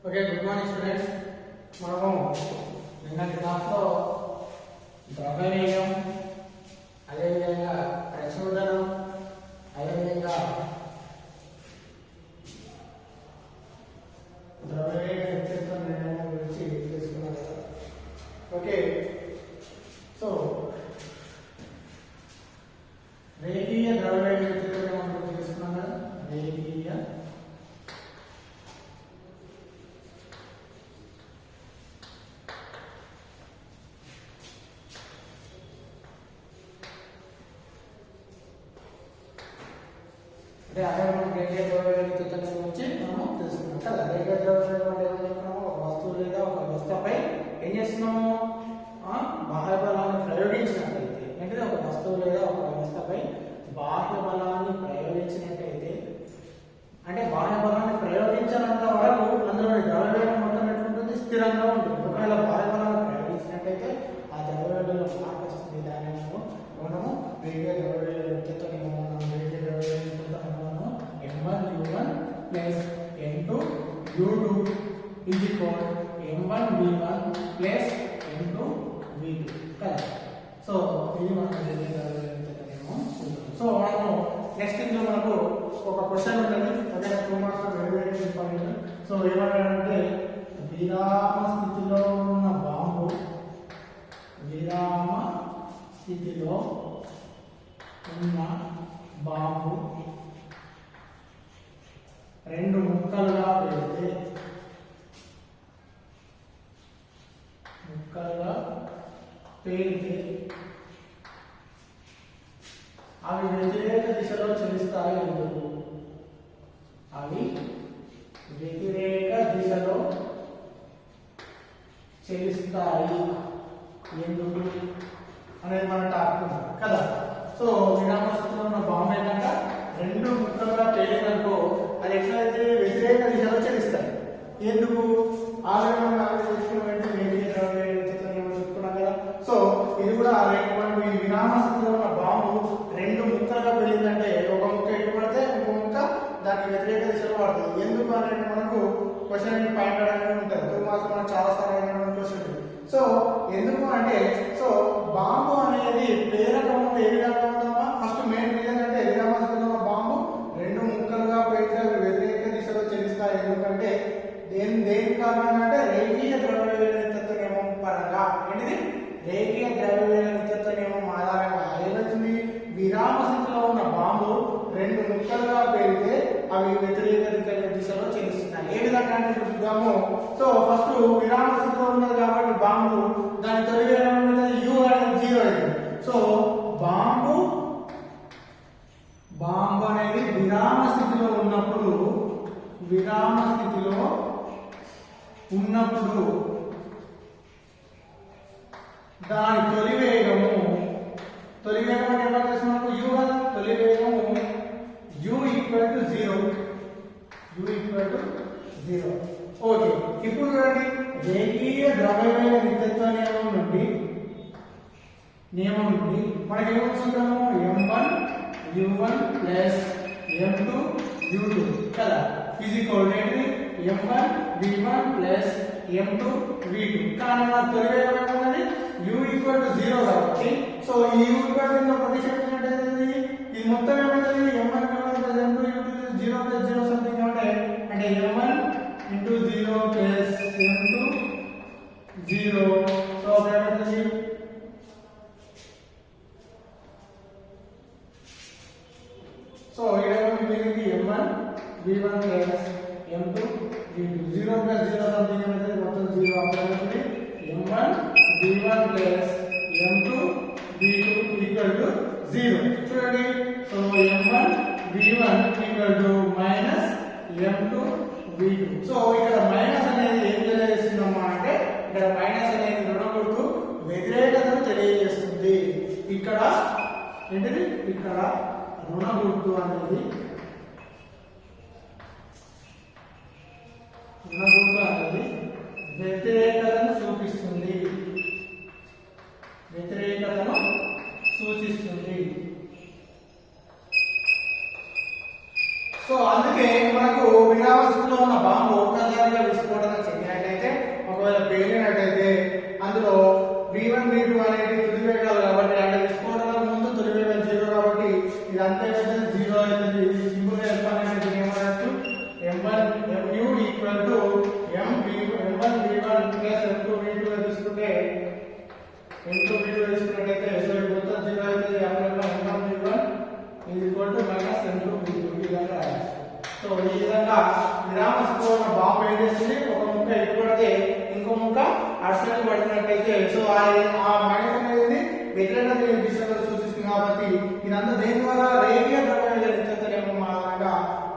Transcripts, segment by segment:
Okay, good morning students. మనము నిన్నటి క్లాస్లో ద్రవ్యవేగం, అదేవిధంగా ప్రచోదనం, అదేవిధంగా ద్రవ్యవేగ వ్యత్యాస నిర్ణయం గురించి తెలుసుకున్నాం కదా. ఓకే, సో రేఖీయ ద్రవ్యవేగ వ్యత్యాస నిర్ణయం గురించి తెలుసుకున్నాం కదా. రేఖీయ అంటే అదే మనం రేఖీయ ద్రవ్యవేగ వ్యత్యాసం గురించి మనం తెలుసుకున్నాం కదా. రేఖీయ ద్రవ్యవేగం అంటే ఏమని చెప్తున్నాము? ఒక వస్తువు లేదా ఒక వ్యవస్థపై ఏం చేస్తున్నాము? బాహ్య బలాన్ని ప్రయోగించినట్లయితే, అంటే ఒక వస్తువు లేదా ఒక వ్యవస్థపై బాహ్య బలాన్ని ప్రయోగించినట్లయితే, అంటే బాహ్య బలాన్ని ప్రయోగించినంత వరకు అందులోని ద్రవ్యవేగం మొత్తం ఎట్లుంటుంది? స్థిరంగా ఉంటుంది. ఒకవేళ బాహ్య బలాన్ని ప్రయోగించినట్లయితే ఆ ద్రవ్యవేగంలో మార్పు వస్తుంది. దాన్ని మనము రేఖీయ ద్రవ్యవేగ వ్యత్యాస నియమం M1 U1 plus M2 U2 is equal M1 V1 plus M2 V2 కదా. సో ఇది మనం సో మనము నెక్స్ట్ ఇందులో మనకు ఒక క్వశ్చన్ ఉంటుంది. అదే 2 marks very very important. So ఏమంటారంటే విరామ స్థితిలో ఉన్న బాంబు, విరామ స్థితిలో ఉన్న బాంబు రెండు ముక్కలుగా పెడితే అవి వ్యతిరేక దిశలో చలిస్తాయి. ఎందుకు? అవి వ్యతిరేక దిశలో చలిస్తాయి ఎందుకు అనేది మన టాపిక్ కదా. సో విరామ స్థితిలో ఉన్న బాంబు ఏంటంటే రెండు ముక్కలుగా పేలిందనుకో అది ఎట్లయితే వ్యతిరేక దిశలో చలిస్తాయి. ఎందుకు? ఆల్రెడీ మనం చెప్పుకున్నాం కదా. సో ఇది కూడా మనకు ఈ విరామ స్థితిలో ఉన్న బాంబు రెండు ముక్కలుగా పేలిందంటే ఒక ముక్క ఎటు పడితే ఇంకో ముక్క దానికి వ్యతిరేక దిశలో పడుతుంది. ఎందుకు అనేది మనకు క్వశ్చన్ పాయింట్ అనేది ఉంటుంది. 2 మార్క్స్ మనం చాలా సార్లు క్వశ్చన్. సో ఎందుకు అంటే, సో బాంబు అనేది ప్రేరకం ఏ విధంగా ఉందమ్మా? ఫస్ట్ మెయిన్ రీజన్ అంటే విరామ స్థితిలో ఉన్న బాంబు రెండు ముక్కలుగా పేలితే అవి వ్యతిరేక దిశలో చలిస్తాయి. ఎందుకంటే దేని కారణంగా అంటే రేఖీయ ద్రవ్యవేగ నిత్యత్వ నియమం పరంగా. ఏంటిది? రేఖీయ ద్రవ్యవేగ నిత్యత్వ నియమం ఆధారంగా ఏమవుతుంది? విరామ స్థితిలో ఉన్న బాంబు రెండు ముక్కలుగా పేలితే అవి వ్యతిరేక దిశలో చలిస్తున్నాయి. ఏ విధంగా అంటే చూద్దాము. సో ఫస్ట్ విరామ స్థితిలో ఉన్నది కాబట్టి బాంబు దాని తొలి వేగం U అనేది 0 అయింది. సో బాంబు అనేది విరామ స్థితిలో ఉన్నప్పుడు దాని తొలి వేగం అంటే ఏమని చేస్తున్నాము? U కదా. తొలి వేగము U ఈక్వల్ టు 0. ఓకే, ఇప్పుడు చూడండి రేఖీయ ద్రవ్యవేగ నిత్యత్వ నియమం నుండి మనకి ఏమొచ్చుకుంటాము? M1 U1 plus M2 U2 కదా is equal to M1 V1 plus M2 V2. కానీ మన తొలి వేగం ఏమున్నది? U ఈక్వల్ టు 0 కాబట్టి సో ఈ U ఈక్వల్ టు ప్రతిక్షేపించినట్లయితే ఇది మొత్తం ఏమవుతుంది? M1 V1 plus M2 U2 0 plus 0 something అంటే M1 into 0 plus M2 0. So ఏమవుతుంది? సో ఇది M1 V1 plus M2 V2 0 plus 0 something అంటే మొత్తం 0 అవుతుంది. M1 V1 plus M2 V2 equal to 0. చూడండి, so M1 V1 equal to minus M2 V2. So ఇక్కడ minus అనేది ఏం తెలియజేస్తుందమ్మా అంటే ఇక్కడ మైనస్ అనేది రుణ గుర్తు వ్యతిరేకతను తెలియజేస్తుంది. ఇక్కడ ఏంటిది? ఇక్కడ రుణ గుర్తు అనేది వ్యతిరేకతను సూచిస్తుంది. సో అందుకే మనకు విరామ స్థితిలో ఉన్న బాంబు ఒక్కసారిగా విస్ఫోటనం m1 v1 plus m2 v2 తీసుకుంటే m2 v2 తీసుకున్నట్లయితే సో ఇది మొత్తం 0 అయితే m1 v1 is equal to minus m2 v2 ఈ విధంగా రాయాలి. సో ఈ విధంగా విరామ స్థితిలో బాంబు ఏం చేస్తుంది, ఒక ముక్క ఇటు పడితే ఇంకో ముక్క అటు సైడ్ పడినట్లయితే సో ఆ మైనస్ అనేది వ్యతిరేక దిశలో సూచిస్తుంది. కాబట్టి ఇదంతా దేని ద్వారా రేఖీయ ద్రవ్య నిత్యతనేమో మాదిరిగా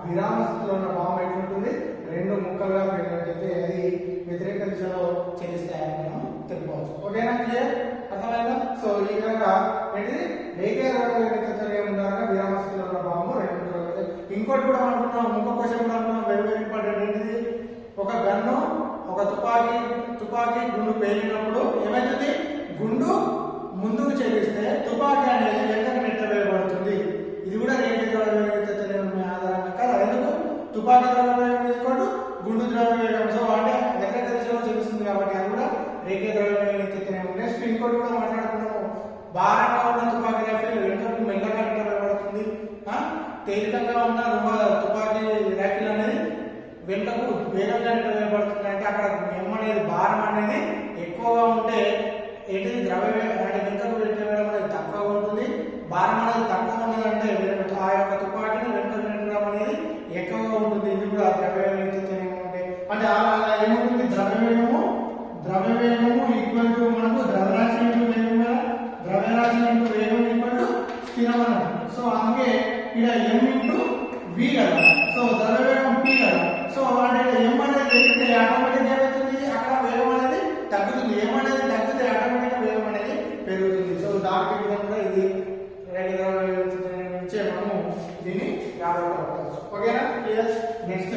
విరామ స్థితిలో ఉన్న బాంబు ఎట్లుంటుంది, రెండు ముక్కలుగా పెట్టినట్లయితే అది వ్యతిరేక దిశలో చెల్లిస్తాయని మనం తెలుసుకోవచ్చు. ఓకేనా, క్లియర్, అర్థమైందా? సో ఈ విధంగా ఏంటిది రేఖీయ ద్రవ్య నిత్యతనేమో ద్వారా విరామ స్థితిలో ఉన్న బాంబు రెండు ముక్కలు. ఇంకోటి కూడా అనుకుంటున్నాం, ఇంకో క్వశ్చన్ కూడా అనుకున్నాం, వెరీ వెరీ ఇంపార్టెంట్. ఏంటిది, ఒక గన్ను ఒక తుపాకీ గుండు పేలినప్పుడు ఏమైతుంది, గుండు ముందుకు చెల్లిస్తే తుపాకీ అనేది వెనకకు నెట్టవేయబడుతుంది. ఇది కూడా రేఖీయ ద్రవ్య నిత్యతనేమో ఆధారంగా కదా. ఎందుకు తుపాకీ ద్రవ్య వేగం తీసుకోవడం, గుండు ద్రవ్య వేగం, సో అంటే వ్యతిరేక దిశలో చెల్లిస్తుంది కాబట్టి అది కూడా రేఖీయ ద్రవ్య నిత్యతనేమో. నెక్స్ట్ ఇంకోటి కూడా మాట్లాడుకున్నాము, భారంగా ఉన్న తుపాకీ రైఫిల్ వెనుకకు మెల్లగా నెట్టవేయబడుతుంది, తేలికగా ఉన్న తుపాకీ రైఫిల్ అనేది వెనుకకు వేగంగా నెట్టవేయబడుతుంది. అంటే అక్కడ ఎం అనేది భారం అనేది ఎక్కువగా ఉంటే ఏంటిది ద్రవ్య అంటే వెనుకకు నెట్టవేయడం అనేది తక్కువగా ఉంటుంది, భారం అనేది తక్కువ ఉన్నదంటే ఆ యొక్క తుపాకీని వెనుకకు నెట్టడం అనేది ఎక్కువగా ఉంటుంది. ఇది కూడా ద్రవ్య నిత్యతనేమో ఉంటాయి. అంటే ఏముంటుంది, ద్రవ్యవేగము ఈక్వల్ టు మనకు ద్రవ్యరాశి ఇంటూ వేగం కదా, ద్రవ్యరాశి ఇంటూ వేగం ఈక్వల్ టు స్థిరమనం. సో అందుకే ఇక్కడ m ఇంటూ v కదా, సో ద్రవ్యవేగం p కదా. సో అంటే m అనేది పెరిగితే ఆటోమేటిక్ ఏమవుతుంది, అక్కడ వేగం అనేది తగ్గుతుంది. m అనేది తగ్గితే ఆటోమేటిక్ వేగం అనేది పెరుగుతుంది. సో దానికి విధంగా ఇది నుంచే మనము దీన్ని రాబట్టవచ్చు. ఓకేనా, క్లియర్. నెక్స్ట్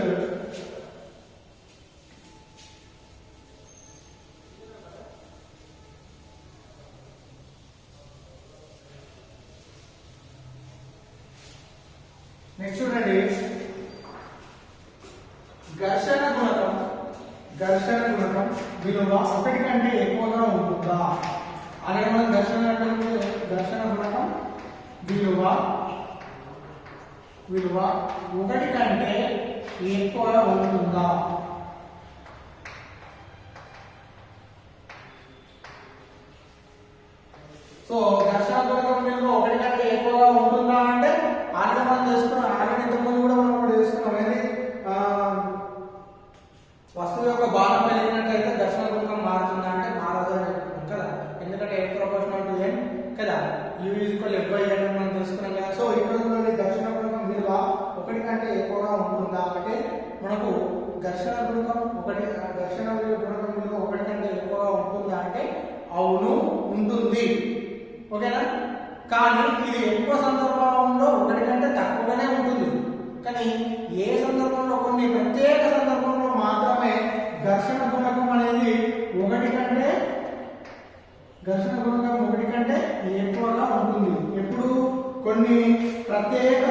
చూడండి, ఘర్షణ గుణకం విలువ 1 కంటే ఎక్కువగా ఉంటుందా అనేది మనం ఘర్షణ గుణకం విలువ 1 కంటే ఎక్కువగా ఉంటుందా. సో ఘర్షణ గుణకం విలువ 1 కంటే ఎక్కువగా ఉంటుందా అంటే ఆల్రెడీ మనం చేసుకున్నాం, ఆల్రెడీ ఇంతకుముందు కూడా మనం కూడా చేసుకున్నాం. ఏది వస్తువు యొక్క భారం పెరిగినట్లయితే ఘర్షణ గుణకం మారుతుందా అంటే మారదు అని చెప్తున్నాం కదా. ఎందుకంటే F ప్రపోర్షనల్ టు n కదా, U equal F by n అని మనం తెలుసుకున్నాం కదా. సో ఇక్కడ ఘర్షణ గుణకం విలువ 1 కంటే ఎక్కువగా ఉంటుందా అంటే మనకు ఘర్షణ గుణకం విలువ 1 కంటే ఎక్కువగా ఉంటుందా అంటే అవును ఉంటుంది. ఓకేనా, కానీ ఇది ఎక్కువ సందర్భంలో 1 కంటే తక్కువగానే ఉంటుంది. కానీ ఏ సందర్భంలో, కొన్ని ప్రత్యేక సందర్భంలో మాత్రమే ఘర్షణ గుణకం అనేది 1 కంటే ఎక్కువగా ఉంటుంది. ఎప్పుడు, కొన్ని ప్రత్యేక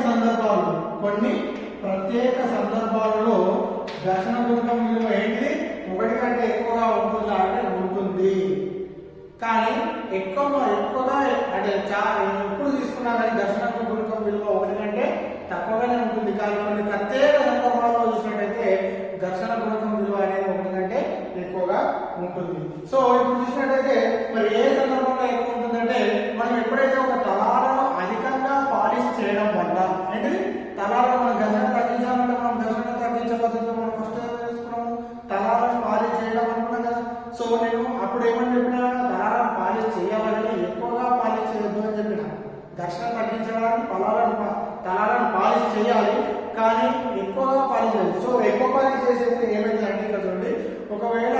సందర్భాలలో ఘర్షణ గుణకం విలువ ఏంటిది 1 కంటే ఎక్కువగా ఉంటుందా అంటే ఉంటుంది. కానీ ఎక్కువగా అంటే ఎప్పుడు తీసుకున్నా కానీ ఘర్షణ గుణకం విలువ 1 కంటే తక్కువగానే ఉంటుంది. కానీ కొన్ని ప్రత్యేక సందర్భాల్లో చూసినట్టయితే ఘర్షణ గుణకం విలువ అనేది 1 కంటే ఎక్కువగా ఉంటుంది. సో ఇప్పుడు చూసినట్టయితే మరి ఏ సందర్భంలో ఎక్కువ ఉంటుందంటే, మనం ఎప్పుడైతే ఒక తలాలను అధికంగా పాలిష్ చేయడం వల్ల, ఏంటిది తలాలను మనం ఘర్షణ తగ్గించాలంటే మనం ఘర్షణ తగ్గించే పద్ధతిలో మనం ఫస్ట్ చేసుకున్నాము, తలాలను పాలిష్ చేయడం అనుకున్నాం కదా. సో నేను అప్పుడు ఏమని చెప్పినా, తలాలను పాలిష్ చేయాలని, ఎక్కువగా పాలిష్ చేయొద్దు అని చెప్పిన. ఘర్షణ తగ్గించడానికి తలాలను పాలిష్ చేయాలి, కానీ ఎక్కువగా పాలిష్ చేయాలి. సో ఎక్కువ పాలిష్ చేసేది ఏమైందంటే ఇక్కడ చూడండి, ఒకవేళ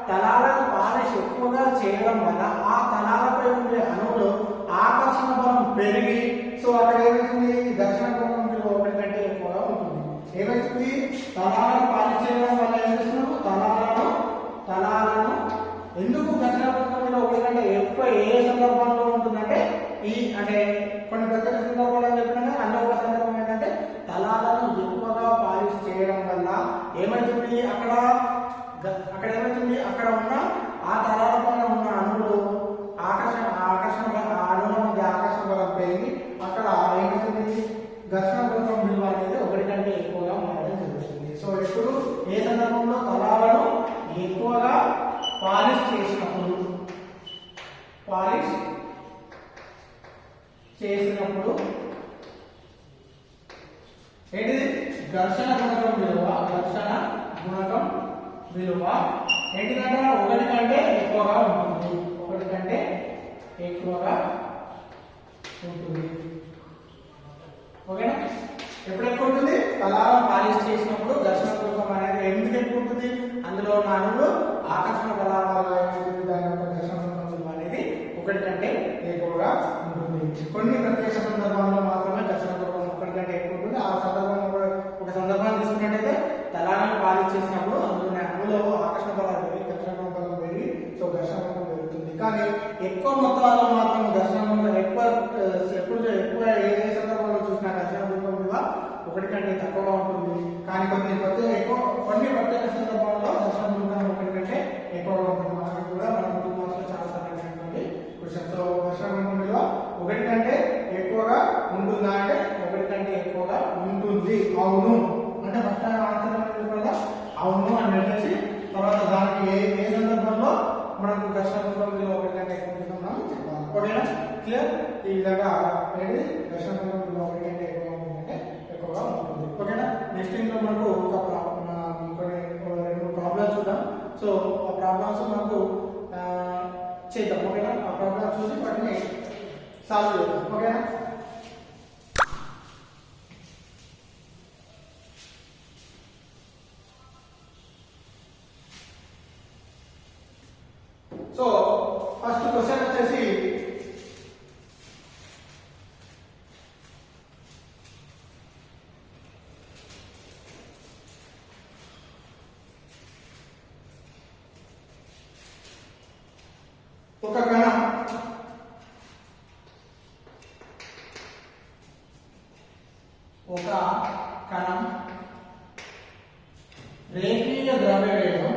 తలాలను పాలిష్ ఎక్కువగా చేయడం వల్ల ఆ తలాలపై ఉండే అణువులు ఆకర్షణ బలం పెరిగి, సో అక్కడ ఏమవుతుంది, ఘర్షణ గుణకం విలువ 1 కంటే ఎక్కువగా ఉంటుంది. ఏమవుతుంది, తలాలను పాలిష్ చేయడం వల్ల ఏం చేస్తున్నాము, తలాలను ఎందుకు ఘర్షణ గుణకం విలువ 1 కంటే ఎక్కువ ఏ సందర్భంలో ఉంటుందంటే, అంటే కొన్ని ప్రత్యేక సందర్భాలు చెప్పినా అన్న ఒక సందర్భం ఏంటంటే తలాలను ఎక్కువగా పాలిష్ చేయడం వల్ల ఏమవుతుంది, అక్కడ ఏమవుతుంది, అక్కడ ఉన్న ఆ తలాల పైన ఉన్న అణువులు అణువుల మధ్య ఆకర్షణ బలం పెరిగి అక్కడ ఏమవుతుంది, ఘర్షణ గుణకం విలువ అనేది 1 కంటే ఎక్కువగా మారడం జరుగుతుంది. సో ఇప్పుడు ఏ సందర్భంలో తలాలను ఎక్కువగా పాలిష్ చేసినప్పుడు ఏంటిది ఘర్షణ గుణకం విలువ ఏంటిదంటే 1 కంటే ఎక్కువగా ఉంటుంది. ఓకేనా? ఎప్పుడు ఎక్కువ ఉంటుంది? పలారం పాలిష్ చేసినప్పుడు ఘర్షణ గుణకం అనేది ఎందుకు ఎక్కువ ఉంటుంది? అందులో ఉన్న అణువులు ఆకర్షణ బలాల వల్ల దాని యొక్క ఘర్షణ గుణకం విలువ అనేది 1 కంటే ఎక్కువగా ఉంటుంది. కొన్ని ప్రత్యేక సందర్భాల్లో మాత్రమే ఘర్షణ గుణకం 1 కంటే ఎక్కువ ఉంటుంది. ఆ సందర్భంలో ఒక సందర్భాన్ని తీసుకున్నట్టయితే తలాలను పాలిష్ చేసినప్పుడు అందులో అణువులో ఆకర్షణ బలాలు పెరిగి ఘర్షణ గుణకం పెరిగి ఘర్షణ గుణకం పెరుగుతుంది. కానీ ఎక్కువ మొత్తాల్లో మాత్రం ఘర్షణ గుణకం ఎప్పుడు ఏ సందర్భంలో చూసినా ఘర్షణ గుణకం విలువ 1 కంటే తక్కువగా ఉంటుంది. కానీ కొన్ని ప్రత్యేక సందర్భాల్లో ఘర్షణ గుణకం 1 కంటే ఎక్కువగా ఉంటుంది. మనకి కూడా మన 2 మార్క్స్ లో చాలా సార్లు క్వశ్చన్. సో ఘర్షణ గుణకం విలువ 1 కంటే ఎక్కువగా ఉంటుందా అంటే 1 కంటే ఎక్కువగా ఉంటుంది. అవును అంటే ఫస్ట్ ఆన్సర్ కూడా అవును అని చెప్పేసి తర్వాత దానికి ఏ సందర్భంలో మనకు ఘర్షణ గుణకం విలువ 1 కంటే ఎక్కువ ఉంటుందో మనం చెప్పాలి. ఓకేనా? క్లియర్? ఈ విధంగా ఘర్షణ గుణకం విలువ 1 కంటే ఎక్కువగా ఉంటుంది. ఓకేనా? నెక్స్ట్ ఇంట్లో మనకు కొన్ని 2 ప్రాబ్లమ్స్ చూద్దాం. సో ఆ ప్రాబ్లమ్స్ మనకు చేద్దాం. ఓకేనా? ఆ ప్రాబ్లమ్స్ చూసి వాటిని సాల్వ్ చేద్దాం. ఓకేనా? సో ఫస్ట్ క్వశ్చన్ వచ్చేసి ఒక కణం రేఖీయ ద్రవ్యవేగం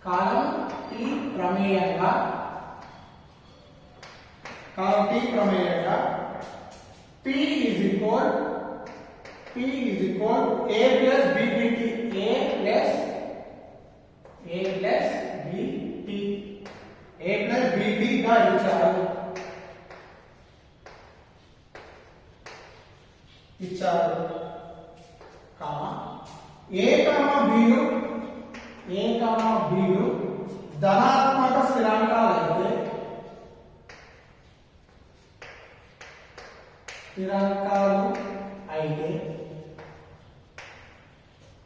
కాలం T ప్రమేయంగా P is equal A plus BBT గా ఇచ్చారు. A, B లు ధనాత్మక స్థిరాంకాలు అయితే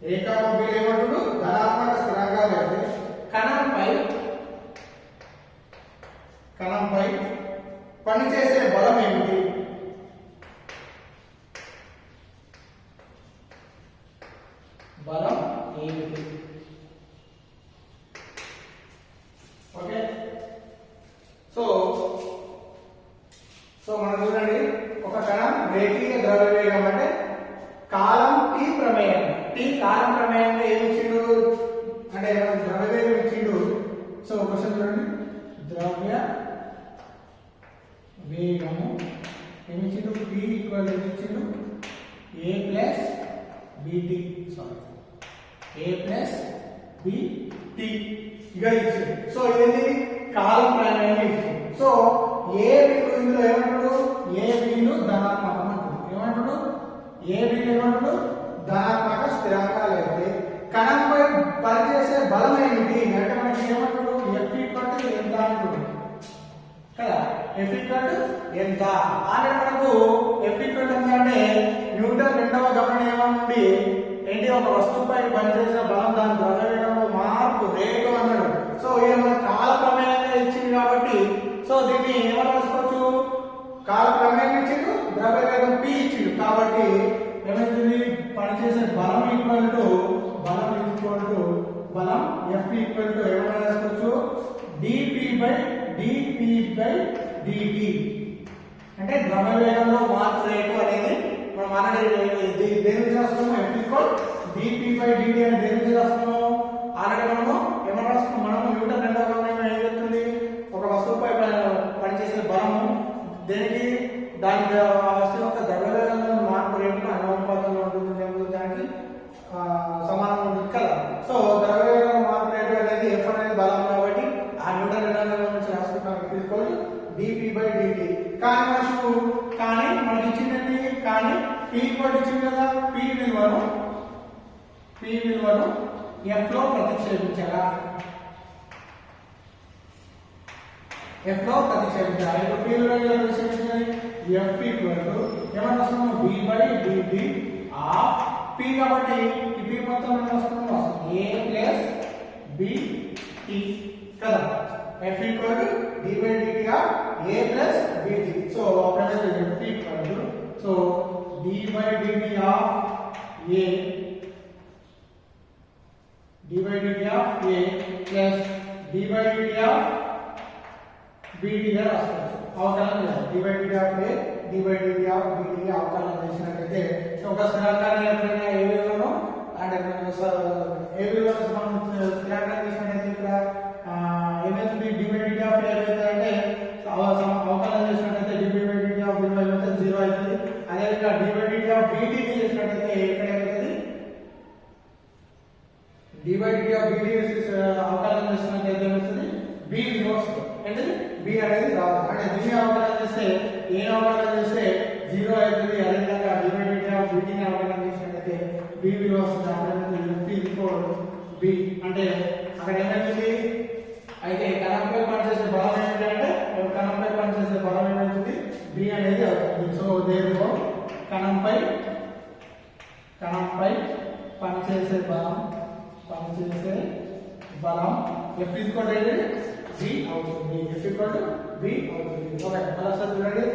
A, B ఏమంటుడు ధనాత్మక స్థిరాంకాలు అయితే కణంపై పనిచేసే బలం ఏమిటి? ఓకే? సో మనం చూడండి, ఒక కణం రేఖీయ ద్రవ్యవేగం అంటే కాలం T ప్రమేయంగా ఏమి ఇచ్చిండు అంటే ద్రవ్యవేగం ఇచ్చిండు. సో క్వశ్చన్ చూడండి, ద్రవ్య వేగము ఏమి ఇచ్చిండు? P ఈక్వల్ ఇచ్చిండు A ప్లస్ BT ఇగా ఇచ్చిండు. సో ఇది కాలం ప్రమేయం ఇచ్చిండు. సో ఏ ఇందులో ఏమంటాడు? ఏ బిలు ధనాత్మకం అంటాడు. ఏమంటాడు? ఏ బిలు ఏమంటాడు? ధనాత్మక స్థిరాంకాలు అయితే కణంపై పనిచేసే బలం ఏమిటి అంటే మనకి ఏమంటాడు? F ఎంత అంటాడు కదా. F ఎంత అంటే మనకు F ఎంత అంటే న్యూటన్ 2వ గమన నియమం నుండి ఏంటి ఒక వస్తువుపై పనిచేసే బలం దాని ద్రవ్యవేగంలో మార్పు రేటు అన్నాడు. సో ఇది మన కాల ప్రమేయంగా ఇచ్చింది కాబట్టి సో దీన్ని ఏమని రాసుకోవచ్చు? కాల ప్రమేయం ఇచ్చిండు, ద్రవ్యవేగం P ఇచ్చిండు కాబట్టి ఏమైతుంది? పనిచేసే బలం ఈక్వల్ టు బలం F ఈక్వల్ టు ఏమని రాసుకోవచ్చు? dP బై dt అంటే ద్రవ్యవేగంలో మార్పు రేటు అనేది మనం ఆల్రెడీ దేని రాస్తున్నాము? F equal dP by dt అని దేని రాస్తున్నాము? ఆల్రెడీ మనము ఏమని రాస్తున్నాము? మనము న్యూటన్ 2వ గమనం ఏం చెప్తుంది? సమీకరణంలో నుంచి రాసుకుంటాం dp/dt. కానీ మనకి ఇచ్చిందండి, కానీ p ఇచ్చింది కదా, p విలువను f లో ప్రతిక్షేపించాలా, f లో ప్రతిక్షేపించాలి. ఇప్పుడు p విలువను ప్రతిక్షేపించాలి, f ఏమన్నా వస్తున్నాము d/dt ఆఫ్ p, కాబట్టి ఈ p మొత్తం ఏమన్నా వస్తున్నాము a ప్లస్ bt కదా. f d/dt of a plus bt. So అప్పుడు f so d/dt of a d/dt of a plus d/dt of bt గా రాసుకోవచ్చు. అవకలనం చేయాలి. d/dt of a d/dt of bt గా అవకలనం చేసినట్లయితే ఒక స్థిరాంకాన్ని ఎప్పుడైనా ఏ విలువను అంటే ఏ విలువను మనం స్థిరాంకాన్ని చేసినట్లయితే ఇక్కడ ఏమైతుంది d/dt ఆఫ్ a ఏమైతుందంటే అవకలనం చేసినట్లయితే d/dt ఆఫ్ విలువ ఏమైతే 0 అవుతుంది. అదేవిధంగా d/dt ఆఫ్ bt ని చేసినట్లయితే ఇక్కడ ఏమవుతుంది d/dt ఆఫ్ bt అవకలనం చేసినట్లయితే ఏమవుతుంది b విలువ వస్తుంది. అంటే b అనేది రాదు. అంటే దీన్ని అవకలనం చేస్తే a అవకలనం చేస్తే 0 అవుతుంది. అదేవిధంగా d/dt ఆఫ్ bt ని అవకలనం చేసినట్లయితే b విలువ వస్తుంది. అప్పుడు b అంటే అక్కడ ఏమవుతుంది అయితే కణంపై పనిచేసే బలం ఏంటంటే కణంపై పనిచేసే బలం ఏమవుతుంది b అనేది అవుతుంది. సో దేనిలో కణంపై పనిచేసే బలం f b అవుతుంది. f b అవుతుంది. ఓకే, మరోసారి చూడండి.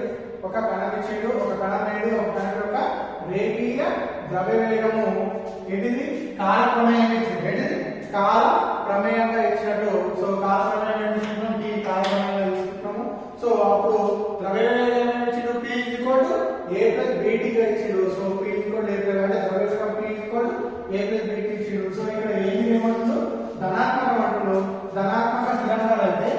ఒక కణం ఇచ్చిండు, ఒక కణం అనేది ఒక కణం యొక్క రేఖీయ ద్రవ్యవేగము ఏంటిది కాల ప్రమేయం ఇచ్చింది. ఏంటిది కాల ప్రమేయంగా ఇచ్చినట్టు. సో కాల ప్రమేయం తీసుకుంటాం, t కాల ప్రమేయంగా తీసుకుంటాము. సో అప్పుడు ద్రవ్యవేగం ఇచ్చిండు p a ప్లస్ bt గా ఇచ్చిండు. సో p a అంటే ద్రవ్యవేగం p a ప్లస్ bt ఇచ్చిండు. సో ఇక్కడ ఏది ఏమంటుందో ధనాత్మకం అంటుండు. ధనాత్మక స్థిరాంకాలు అయితే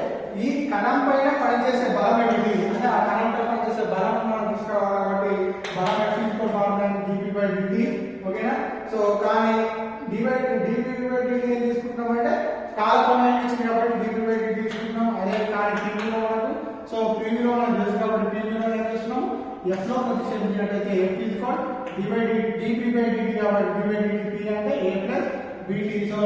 ఈ కణం పైన పనిచేసే బలం ఏమిటి అంటే ఆ కణం పైన పనిచేసే బలం మనం తీసుకోవాలి. కాబట్టి బలం ఫిజికల్ ఫార్ములా dp/dt. ఓకేనా. సో కానీ dp/dt ఏం తీసుకుంటున్నామంటే కాల ప్రమేయం ఇచ్చింది కాబట్టి dp/dt తీసుకుంటున్నాం. అదే కానీ p విలువ మనకు సో p విలువ మనకు తెలుసు కాబట్టి p విలువ ఏం చేస్తున్నాం f లో ప్రతిక్షేపించినట్లయితే f dp/dt కాబట్టి dp/dt p అంటే a ప్లస్ bt. సో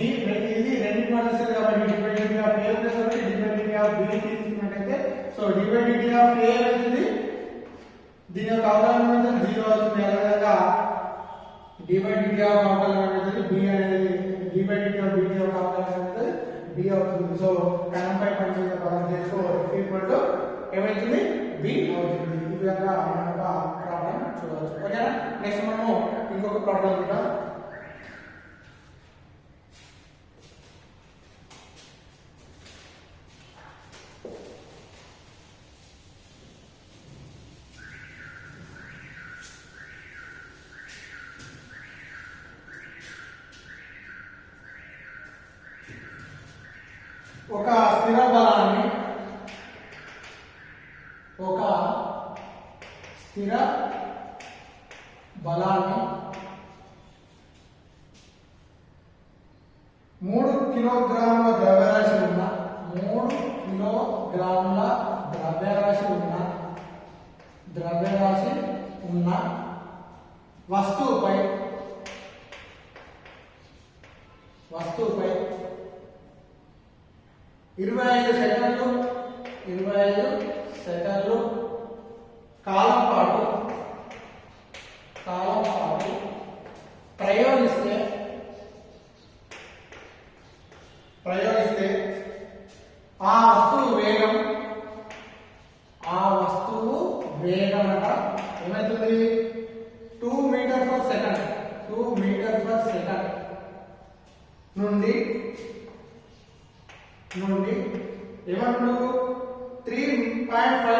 ఇది రెండింటి మధ్య కాబట్టి d/dt of a plus d/dt of bt తీసుకున్నట్లయితే సో d/dt ఆఫ్ a అవుతుంది. దీని యొక్క అవకలనం అనేది 0 అవుతుంది. అదేవిధంగా d/dt ఆఫ్ అవకలనం అనేది b అనేది d/dt ఆఫ్ bt యొక్క అవకలనం అనేది b అవుతుంది. సో కణంపై పనిచేసే బలం చేస్తూ ఏమవుతుంది b అవుతుంది. ఈ విధంగా మనం ఒక ప్రాబ్లం చూడవచ్చు. ఓకేనా. నెక్స్ట్ మనము ఇంకొక ప్రాబ్లం చూద్దాం. ఒక స్థిర బలాన్ని 3 కిలోగ్రాముల ద్రవ్యరాశి ఉన్న వస్తువుపై 25 సెకన్లు కాలం పాటు ప్రయోగిస్తే ఆ వస్తువు వేగం ఏమవుతుంది 2 మీటర్ పర్ సెకండ్ నుండి ఏమంటున్నావు 3.5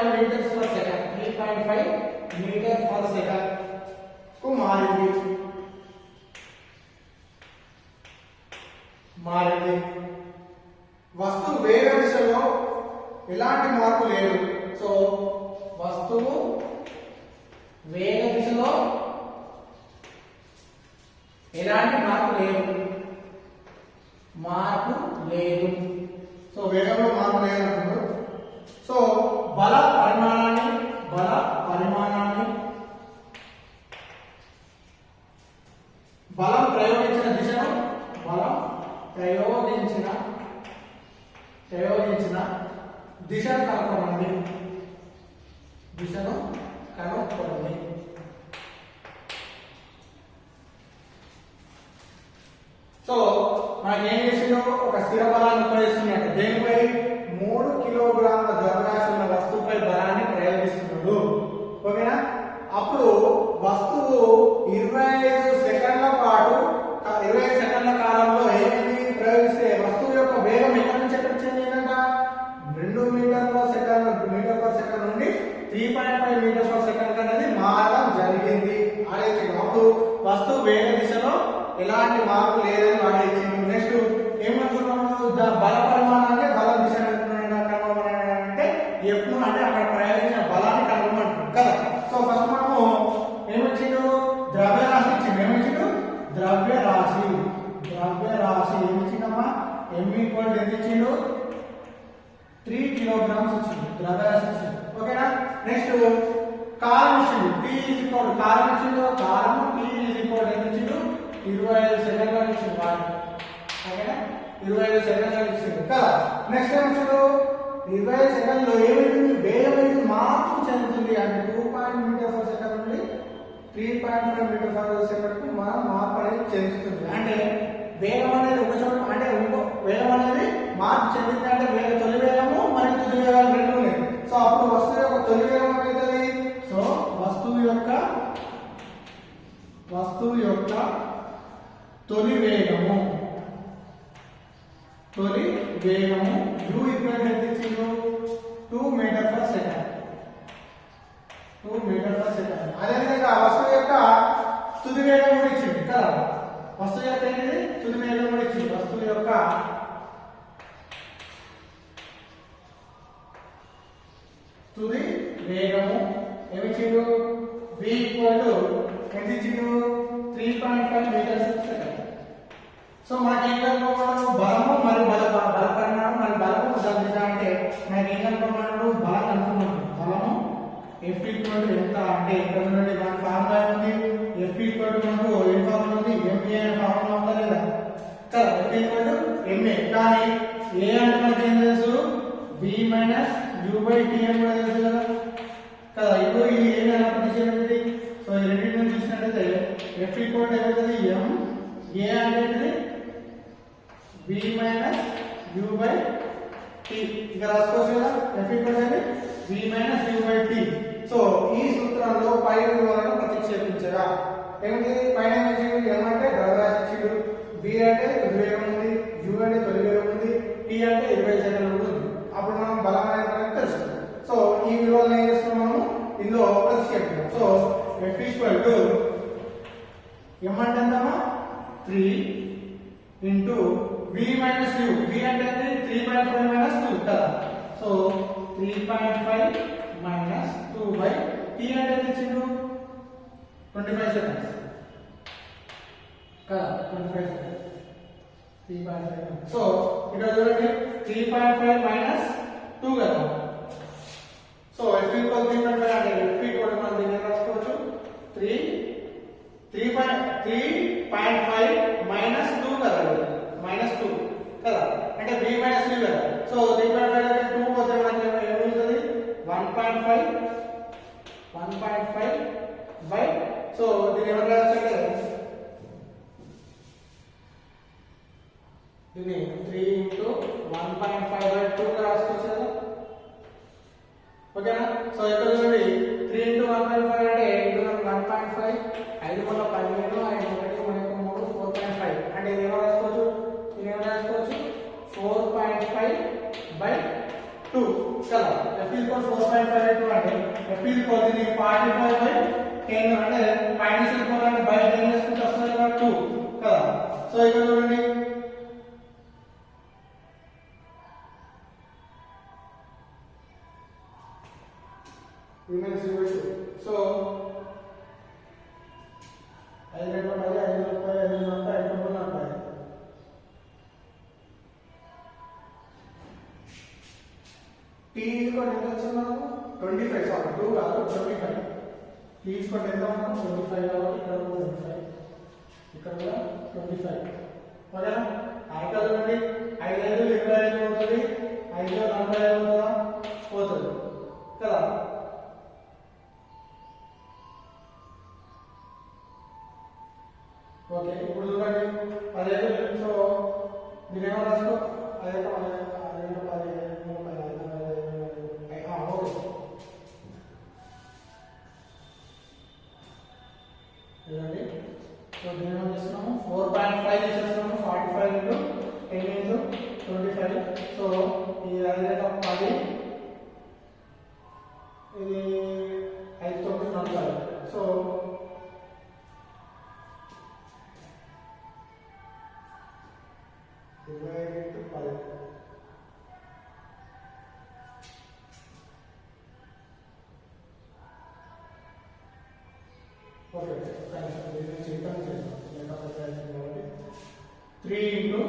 మీటర్స్ పర్ సెకండ్ కు మారింది. వస్తువు వేగ దిశలో ఎలాంటి మార్పు లేదు. సో వస్తువు వేగ దిశలో ఎలాంటి మార్పు లేదు. సో వేగంలో మార్పు ప్రయోగించిన దిశను కనుక్కోండి. దిశను కనుక్కోండి. సో మనకేం చేసిందో ఒక స్థిర బలాన్ని ఉపయోగిస్తున్నట్టు దేనిపై 3 కిలోగ్రాముల ద్రవ్యరాశి ఉన్న వస్తువుపై బలాన్ని ప్రయోగిస్తున్నాడు. ఓకేనా? అప్పుడు వస్తువు 25 సెకండ్ల పాటు 25 సెకండ్ల కాలంలో ఏమైంది ప్రయోగిస్తే వస్తువు యొక్క వేగం ఎక్కడి నుంచి ఎక్కడ చేంజ్ అయిందంట? 2 మీటర్ పర్ సెకండ్ నుండి 3.5 మీటర్ పర్ సెకండ్ అనేది మారడం జరిగింది. అప్పుడు వస్తువు వేగ దిశలో ఎలాంటి మార్పు లేదని వాడు ఇచ్చింది. నెక్స్ట్ ఏమనుకున్నాము? బల పరిమాణాన్ని బల దిశ కనుగొనంటే ఎఫ్ ను అంటే అక్కడ ప్రయోగించిన బలాన్ని కనుగొనమంటారు కదా. సో ఫస్ట్ మనము ఏమొచ్చిండు? ద్రవ్యరాశి ఇచ్చిండు. ఏమొచ్చిండు? ద్రవ్యరాశి ఏమిచ్చిందమ్మా? ఎం ఈక్వల్ ఎంత ఇచ్చిండు? 3 కిలోగ్రామ్స్ ఇచ్చిండు. ద్రవ్యరాశి ఇచ్చిండు. ఓకేనా? నెక్స్ట్ కాలం ఇచ్చిండు. టీ ఈజ్ ఈక్వల్ కాలం ఇచ్చిండు. కాలం టీ ఈజ్ ఈక్వల్ ఎంత ఇచ్చిండు? 25 సెకండ్లు ఇచ్చిండు వాడు. ఓకేనా? 25 సెకండ్లు ఇచ్చిండు కదా. నెక్స్ట్ ఏమొచ్చిండు? 25 సెకండ్లో ఏమైంది? వేగం అనేది మార్పు చెందుతుంది. అంటే 2.0 మీటర్ పర్ సెకండ్ నుండి 3.5 మీటర్ పర్ సెకండ్ కు మనం మార్పు అనేది చెందుతుంది. అంటే వేగం అనేది ఒక చోట అంటే ఇంకో వేగం అనేది మార్పు చెందింది. అంటే తొలి వేగము మరియు తుది వేగాలు రెండు ఉన్నాయి. సో అప్పుడు వస్తువు యొక్క తొలి వేగం ఏమవుతుంది? సో వస్తువు యొక్క తొలి వేగము u ఈక్వల్ ఎంత ఇచ్చిండు? 2 మీటర్ పర్ సెకండ్. అదేవిధంగా వస్తువు యొక్క తుది వేగం కూడా ఇచ్చింది కదా. వస్తువు యొక్క ఏంటిది? తుది వేగం కూడా ఇచ్చింది. వస్తువు యొక్క తుది వేగము ఏమిచ్చిండు? v ఈక్వల్ ఎంత ఇచ్చిండు? 3.5 మీటర్స్ పర్ సెకండ్. సో మనకి ఏం కనుక్కోమన్నాడు? బలము మరియు బల పరిమాణం మరియు బలము అంటే మనకి ఏం కనుక్కోమన్నాడు? బలం కనుక్కోమన్నాడు. బలము F ఈక్వల్ ఎంత అంటే ఇక్కడ నుండి మన ఫార్ములా ఉంది. F ఈక్వల్ మనకు ఏం ఫార్ములా ఉంది? MA అనే ఫార్ములా ఉందా లేదా? కదా. F equal MA. కానీ A అంటే మనకి ఏం తెలుసు? V - U/T అని కూడా తెలుసు కదా. ఇప్పుడు ఈ A ఎలా ప్రతిక్షేపించింది? సో ఈ రెండింటిని చూసినట్లయితే F ఈక్వల్ ఏమవుతుంది? M. A అంటే ఏంటిది? V - U/T. ఇక రాసుకోవచ్చు కదా. F ఈక్వల్ అనేది V - U/T. సో ఈ సూత్రంలో పై విలువలను ప్రతిక్షేపించగా ఏమిటి? పైన M అంటే ద్రవ్యరాశి ఇచ్చిండు, V అంటే తుది వేగం ఉంది, U అంటే తొలి వేగం ఉంది, T అంటే 20 సెకండ్లు ఉంది. అప్పుడు మనం బలం అనేది తెలుస్తుంది. సో ఈ విలువలను ఏం చేస్తున్నాం? మనము ఇందులో ప్రతిక్షేపిస్తాం. So F equal to M అంటే ఎంతమ్మా? 3 ఇంటూ V - U. V అంటే 3.5 - 2 కదా. సో 3.5 - 2 బై T అంటే ఎంత ఇచ్చిండు? 25 సెకండ్స్ కదా. 25 సెకండ్స్ 3.5. సో ఇక్కడ చూడండి 3.5 - 2 కదా. సో F ఈక్వల్ 3.5 అంటే F ఈక్వల్ మనం దీన్ని రాసుకోవచ్చు 3.5 - 2 కదా. -2 కదా. అంటే V - U కదా. సో 3.5 అంటే 2 పోతే మనకి ఏం మిగులుతుంది? 1.5 బై సో దీన్ని ఏమని రాయొచ్చంటే దీన్ని 3 ఇంటూ 1.5/2 గా రాసుకోవచ్చు కదా. ఓకేనా? సో ఇక్కడ చూడండి 3 ఇంటూ 1.5 అంటే 1.5 5 వల్ల 15 5 1 మనకు 3 4.5 అంటే ఇది ఏమో రాసుకోవచ్చు? దీన్ని ఏమో రాసుకోవచ్చు? 4.5/2 కదా. F ఈక్వల్ 4.5/2 అంటే F ఈక్వల్ 45/10 అంటే మైనస్ వెళ్ళిపోవాలంటే బై 10 చేసుకుంటే వస్తుంది కదా 2 కదా. సో ఇక్కడ చూడండి సో 5 2 10 5 30 5 40 5 40 T ఈక్వల్ ఎంత వచ్చింది మనకు? 25. సారీ 2 కాదు 25. T ఈక్వల్ ఎంత మనకు? 25 కాబట్టి ఇక్కడ కూడా 25 ఇక్కడ కూడా 25. ఓకేనా? ఇక్కడ చూడండి 5 5 25 అవుతుంది. దీని ఏమో రాసుకో అదే ఓకే చూడండి. సో దీని ఏమో చేస్తున్నాము 4.5 చేస్తున్నాము 45 ఇంటూ 10 ఇంటూ 25. సో ఇది అదే 10 ఇది 5/9 సో 25 ఇంటూ 10 ఓకే దీన్ని చిత్రం చేస్తాం కాబట్టి 3 ఇంటూ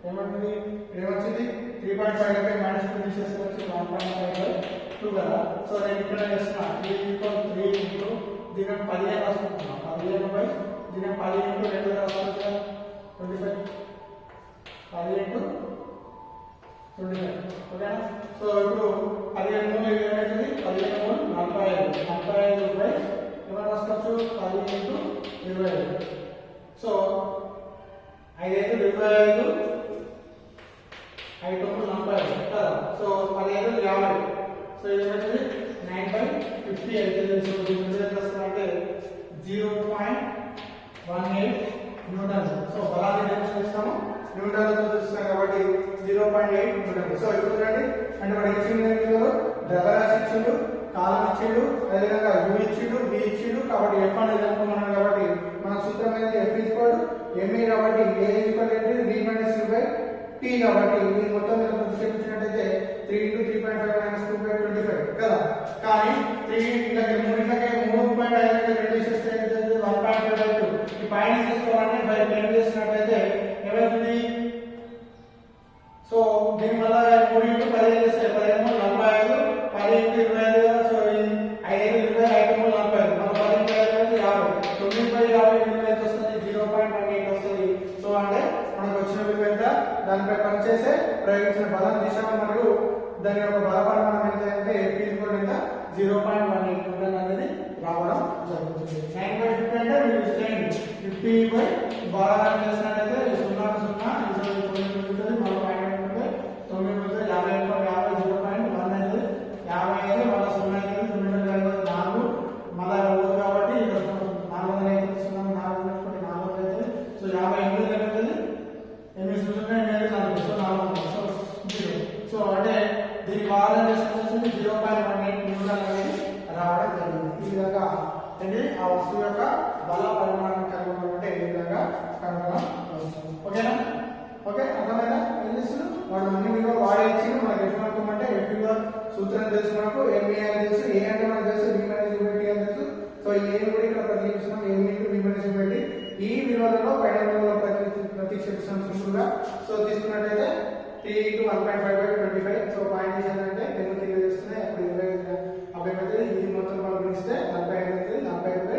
ఏమంటుంది ఏమొచ్చింది 3.5 అంటే మైనస్ 2 తీసేస్తే వచ్చి 1.5/2 కదా. సో నేను ఇక్కడ చేస్తున్నా 3 ఇంటూ దీని 15 రాసుకుంటున్నాం 15 దీని 10 ఇంటూ 2 రాసుకోవచ్చు కదా 25 10 ఇంటూ 25 ఓకేనా. సో ఇప్పుడు 15 మూడు ఏమవుతుంది 15 మూడు 45 బై ఏమైనా రాసుకోవచ్చు 10 ఇంటూ 25. సో 5 5 25 5 9 45 కదా. సో 15 50 సో ఏమవుతుంది 9/50 అవుతుంది. సో దీని ఎంత వస్తుందంటే 0.18 న్యూటన్. సో బలాన్ని ఎంత చేస్తాము న్యూటన్లతో చూస్తాం కాబట్టి 0.8 న్యూటన్. సో ఇప్పుడు చూడండి అంటే వాడు ఇచ్చిండు ద్రవ్యరాశి ఇచ్చిండు కాలం ఇచ్చిండు అదేవిధంగా u ఇచ్చిండు v ఇచ్చిండు కాబట్టి f అనేది కనుక్కున్నాడు కాబట్టి మన సూత్రం అనేది f ma కాబట్టి a v - u/t కాబట్టి ఈ మొత్తం మీద ప్రతిక్షేపించినట్లయితే 3 × 3.5 - 2/25 కదా. కానీ 3 ఇంతకి 3.5 చేస్తే 1.5/2 ఈ పాయింట్ తీసుకోవాలంటే బై 10 చేసినట్లయితే ఏమవుతుంది. సో దీని వల్ల 3 × 15 చేస్తే 15 45 10 × 25 సో 5 20 5 45 మన 10 × 5 50 9/50 ఎంత వస్తుంది 0.18 వస్తుంది. సో అంటే మనకు వచ్చిన విలువ ఎంత దానిపై పనిచేసే ప్రయోగించిన బలం దిశ మరియు దాని యొక్క బల పరిమాణం ఎంత అంటే ఫీజిబుల్ ఎంత 0.18 న్యూటన్ అనేది రావడం జరుగుతుంది. 9/50 అంటే మీరు చేయండి 50 బై బలం చేసినట్లయితే 0 0 ఉంటుంది మన పాయింట్ ఉంటుంది 9 50 50 0.1 అయితే 55 మళ్ళీ 0 అయితే 9 మళ్ళీ ఓదు కాబట్టి 400 అయితే 0 400 పెట్టుకుంటే 400 అయితే సో 50 ఇంటూ అవుతుంది 8 0 8 సో 400 సో 0. సో అంటే దీని బాగా చేస్తుంది 0.18 న్యూటన్ అనేది రావడం జరిగింది. ఈ విధంగా అంటే ఆ వస్తువు యొక్క బల పరిమాణం కనుగొనాలంటే ఈ విధంగా కనుగొనవచ్చు. ఓకేనా ఓకే అర్థమైనా ఏం చేస్తున్నాం వాడు అన్ని విలువ వాడే ఇచ్చి మనకి ఎఫ్ అనుకోమంటే ఎఫ్ విలువ సూత్రం తెలుసు మనకు ఎంఏ అని తెలుసు ఏ అంటే మనకు తెలుసు v - u/t అని తెలుసు. సో ఈ ఏ కూడా ఇక్కడ ప్రతిక్షేపిస్తున్నాం m × v - u/t ఈ విలువలలో పైన విలువలో ప్రతిక్షేపిస్తున్నాం సింపుల్గా. సో తీసుకున్నట్లయితే 3 × 1.5/25 సో పాయింట్ చేయాలంటే 10 కిలో చేస్తున్నాయి అప్పుడు 25 50 ఇది మొత్తం మనం గుణిస్తే 45 అవుతుంది 45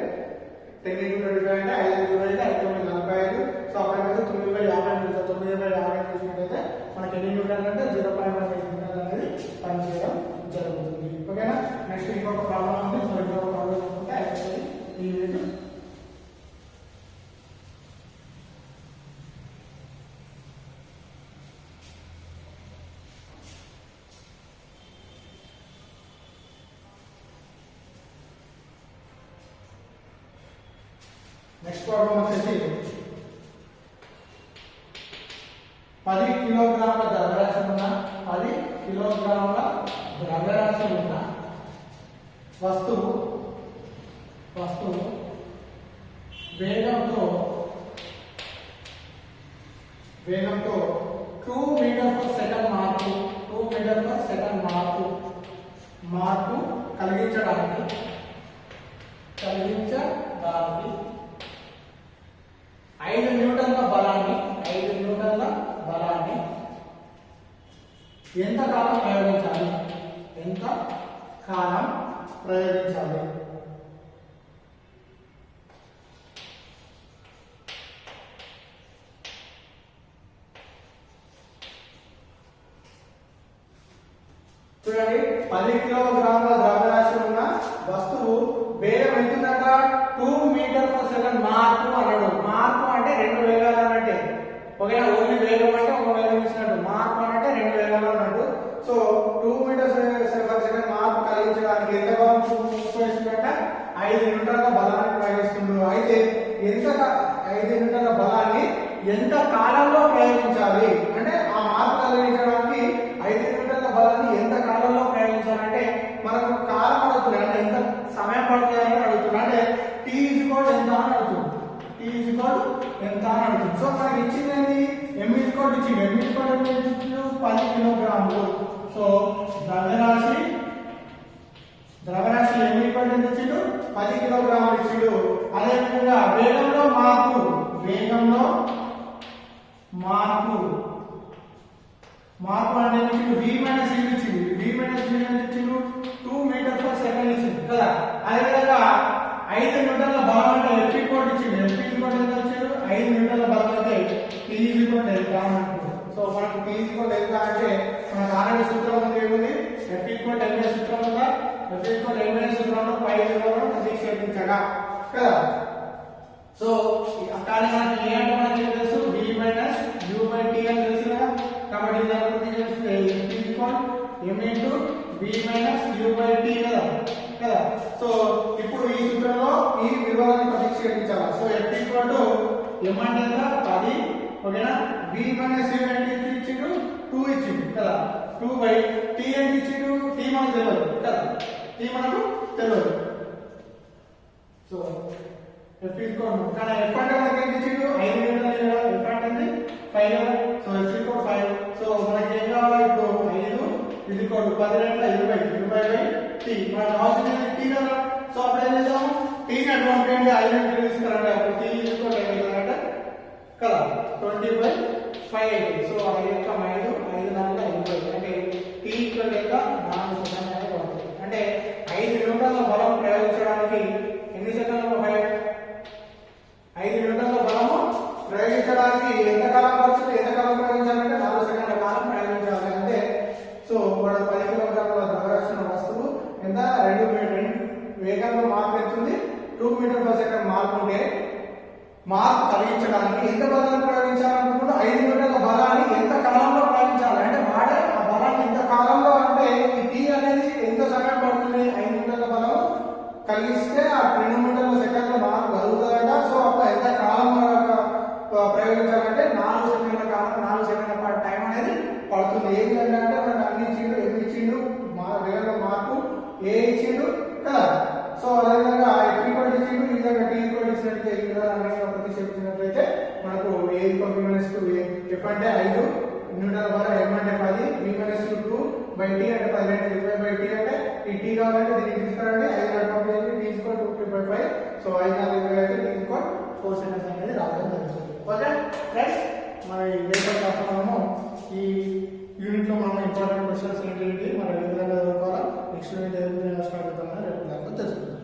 10 × 25 అంటే 5 5 45 సో అప్పుడు 9/50 9/50 చేసినట్లయితే మనకి ఎన్ని న్యూటన్లు అంటే 0.18 న్యూటన్లు అనేది పనిచేయడం జరుగుతుంది. ఓకేనా. నెక్స్ట్ ఇంకొక ప్రాబ్లం ఉంది. సో ఇంకొక ప్రాబ్లం అనుకుంటే యాక్చువల్లీ ఈ వీడియో నెక్స్ట్ ప్రాబ్లం వచ్చేసి 10 కిలోగ్రాముల ద్రవ్యరాశి ఉన్న 10 కిలోగ్రాముల ద్రవ్యరాశి ఉన్న వస్తువు వేగంతో 2 మీటర్/సెకండ్ మార్పు కలిగించడానికి 5 న్యూటన్ల బలాన్ని ఎంత కాలం ప్రయోగించాలి చూడండి 10 కిలోగ్రాముల ద్రవ్యరాశి ఉన్న వస్తువు వేగం ఎంతుందట 2 మీటర్/సెకండ్ మార్పు అన్నాడు. మార్పు అంటే రెండు వేగాలు అన్నట్టే ఒకవేళ ఓన్లీ వేగం అంటే ఒక వేగం ఇచ్చినట్టు, మార్పు అంటే రెండు వేగాలు అన్నట్టు. సో 2 మీటర్స్ పర్ సెకండ్ మార్పు కలిగించడానికి ఎంత బలం ఉపయోగిస్తుందంటే 5 న్యూటన్ల బలాన్ని ప్రయోగిస్తుంది. అయితే 5 న్యూటన్ల బలాన్ని ఎంత కాలంలో ప్రయోగించాలి అంటే ఆ మార్పు కలిగించడానికి 5 న్యూటన్ల బలాన్ని ఎంత కాలంలో ప్రయోగించాలంటే మనకు కాలం అడుగుతుంది, అంటే ఎంత సమయం పడుతుంది అని అడుగుతుంది. అంటే t ఎంత అని అడుగుతుంది, t ఎంత అని అడుగుతుంది. సో మనకి ఇచ్చింది m ఇచ్చింది 10 కిలోగ్రాములు. సో ద్రవ్యరాశి m ఎంత ఇచ్చిండు 10 కిలోగ్రాములు ఇచ్చిండు. అదేవిధంగా వేగంలో మార్పు అంటే v మైనస్ u ఇచ్చింది. v మైనస్ u ఎంత ఇచ్చిండు 2 మీటర్ పర్ సెకండ్ ఇచ్చింది కదా. అదేవిధంగా 5 న్యూటన్ల బలం అంటే F ఇచ్చింది. F ఎంత ఇచ్చిండు 5 న్యూటన్ల బలం అయితే T ఎంత అంటున్నాడు. సో మనకు T ఎంత అంటే మనకు ఆల్రెడీ సూత్రం ఉంది, ఏముంది F mA సూత్రం ఉందా, F mA సూత్రంలో పై విలువలను ప్రతిక్షేపించగా కదా. సో కానీ మనకి ఏ అంటే మనకి తెలుసు v minus u by t అని తెలుసు కదా. కాబట్టి దాన్ని ప్రతిక్షేపిస్తే F m into v minus u by t కదా. సో ఇప్పుడు ఈ సూత్రంలో ఈ విలువలను ప్రతిక్షేపించాలి. సో F m అంటే ఎంత 10 ఓకేనా. v మైనస్ u అంటే ఇచ్చిండు 2 ఇచ్చిండు కదా. 2 బై t అంటే ఇచ్చిండు t మనకు తెలియదు కదా, t మనకు తెలియదు. సో F కానీ F అంటే మనకి ఎంత ఇచ్చిండు 5 న్యూటన్లు కదా, F అంటే 5 కదా. So F 5. సో మనకి ఏం కావాలి ఇప్పుడు 5 10 రెట్ల 20 బై t. మనకు కావాల్సింది t కదా. సో అప్పుడు ఏం చేద్దాం, t ని అటు పంపేయండి, 5 ని తీసుకురండి. అప్పుడు t ఏమవుతుందంటే కదా 20/5. సో 5 యొక్క 5 4 50 అంటే t ఈక్వల్ యొక్క 4 సెకండ్లు పడుతుంది. అంటే 5 న్యూటన్ల బలం ప్రయోగించడానికి ఎన్ని సెకండ్లు 5 న్యూటన్ల బలము ప్రయోగించడానికి ఎంత కాలం పడుతుంది, ఎంత కాలం ప్రయోగించాలంటే 4 సెకండ్ల కాలం ప్రయోగించాలి. అంటే సో మన 10 కిలోగ్రాముల ద్రవ్యరాశి వస్తువు ఎంత 2 వేగంలో మార్పు అవుతుంది. 2 మీటర్ పర్ సెకండ్ మార్పు ఉంటే మార్పు కలిగించడానికి ఎంత బలాన్ని ప్రయోగించాలనుకుంటున్నాడు 5 న్యూటన్ల బలాన్ని ఎంత కాలంలో ప్రయోగించాలి అంటే వాడే ఆ బలాన్ని ఎంత కాలంలో అంటే ఈ t అనేది ఎంత సమయం పడుతుంది 5 న్యూటన్ల బలం కలిగిస్తే ఆ 2 మీటర్ల సెకండ్ల మార్పు కలుగుతుందట. సో అప్పుడు ఎంత కాలం ప్రయోగించాలంటే 4 సెకండ్ల కాలం 4 సెకండ్ల పాటు టైం అనేది పడుతుంది. ఏ విధంగా అంటే మనకు అన్ని ఇచ్చిండు, ఎన్ని ఇచ్చిండు, వేగంలో మార్పు ఏ ఇచ్చిండు కదా. సో అదేవిధంగా F ఇచ్చిండు, ఈ విధంగా T ఇచ్చినట్లయితే ఈ విధానం ప్రతిక్షేపించినట్లయితే మనకు A మైనస్ 2 F అంటే 5 న్యూటన్ల బలం, M అంటే 10, v మైనస్ 2 బై t అంటే 10 అంటే 20 బై t అంటే ఈ t కావాలంటే దీనికి తీసుకురండి 5 అంటే t 2/5. సో 5 4 అయితే t 4 సెకండ్స్ అనేది రావడం జరుగుతుంది. ఓకే ఫ్రెండ్స్, మన ఈ మనము ఈ యూనిట్ లో మనం ఇంపార్టెంట్ క్వశ్చన్స్ ఏంటి మరి ఏ విధంగా చదువుకోవాలా, నెక్స్ట్ యూనిట్ ఏ విధంగా స్టార్ట్ అవుతామని రేపు దాకా తెలుసుకుందాం.